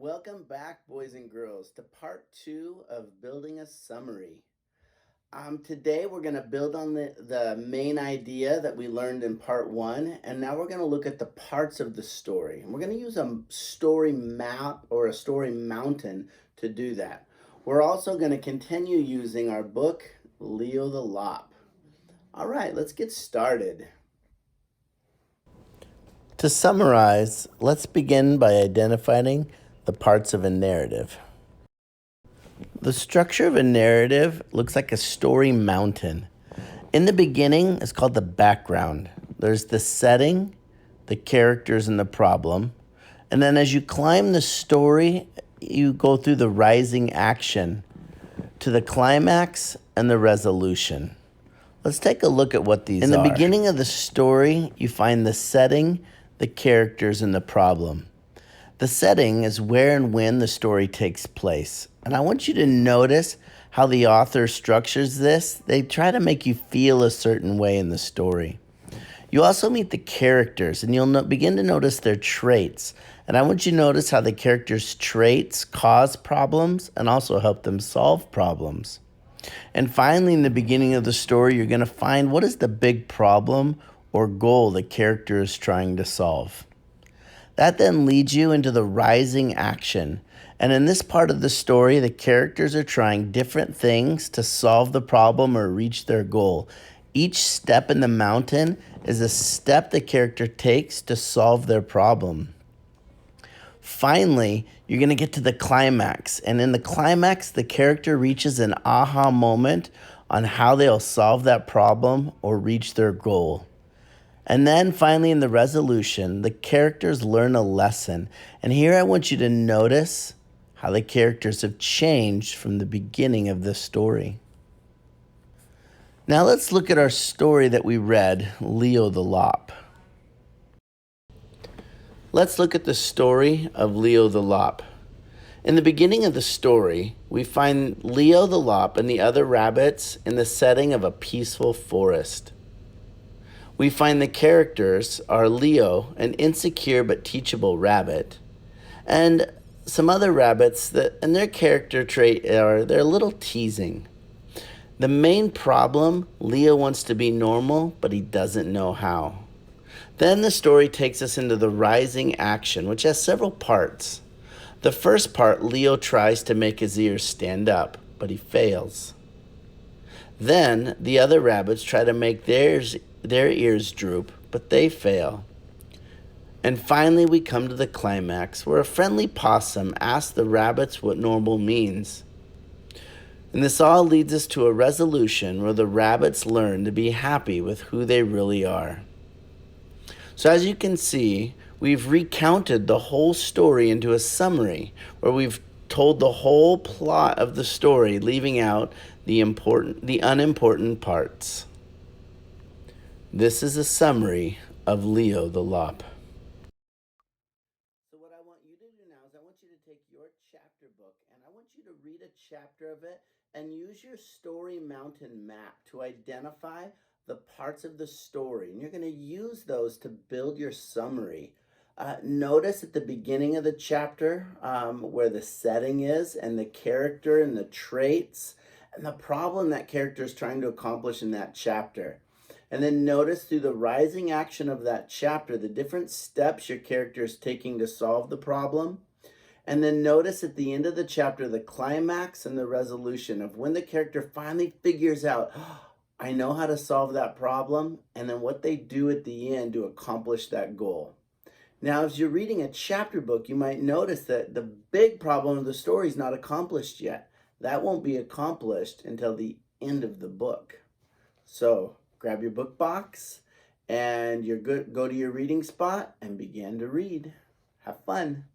Welcome back, boys and girls, to part two of building a summary. Today we're going to build on the main idea that we learned in part one, and now we're going to look at the parts of the story. And we're going to use a story map or a story mountain to do that. We're also going to continue using our book, Leo the Lop. All right, let's get started. To summarize, let's begin by identifying the parts of a narrative. The structure of a narrative looks like a story mountain. In the beginning, it's called the background. There's the setting, the characters, and the problem. And then as you climb the story, you go through the rising action to the climax and the resolution. Let's take a look at what these are. In the beginning of the story, you find the setting, the characters, and the problem. The setting is where and when the story takes place. And I want you to notice how the author structures this. They try to make you feel a certain way in the story. You also meet the characters, and you'll begin to notice their traits. And I want you to notice how the characters' traits cause problems and also help them solve problems. And finally, in the beginning of the story, you're going to find what is the big problem or goal the character is trying to solve. That then leads you into the rising action. And in this part of the story, the characters are trying different things to solve the problem or reach their goal. Each step in the mountain is a step the character takes to solve their problem. Finally, you're going to get to the climax. And in the climax, the character reaches an aha moment on how they'll solve that problem or reach their goal. And then finally in the resolution, the characters learn a lesson. And here I want you to notice how the characters have changed from the beginning of this story. Now let's look at our story that we read, Leo the Lop. Let's look at the story of Leo the Lop. In the beginning of the story, we find Leo the Lop and the other rabbits in the setting of a peaceful forest. We find the characters are Leo, an insecure but teachable rabbit, and some other rabbits and their character trait are they're a little teasing. The main problem, Leo wants to be normal, but he doesn't know how. Then the story takes us into the rising action, which has several parts. The first part, Leo tries to make his ears stand up, but he fails. Then the other rabbits try to make their ears droop, but they fail. And finally we come to the climax, where a friendly possum asks the rabbits what normal means. And this all leads us to a resolution where the rabbits learn to be happy with who they really are. So as you can see, we've recounted the whole story into a summary, where we've told the whole plot of the story, leaving out the unimportant parts. This is a summary of Leo the Lop. So what I want you to do now is I want you to take your chapter book and I want you to read a chapter of it and use your story mountain map to identify the parts of the story. And you're going to use those to build your summary. Notice at the beginning of the chapter where the setting is and the character and the traits and the problem that character is trying to accomplish in that chapter. And then notice through the rising action of that chapter, the different steps your character is taking to solve the problem. And then notice at the end of the chapter, the climax and the resolution of when the character finally figures out, oh, I know how to solve that problem, and then what they do at the end to accomplish that goal. Now, as you're reading a chapter book, you might notice that the big problem of the story is not accomplished yet. That won't be accomplished until the end of the book. So grab your book box and go to your reading spot and begin to read. Have fun.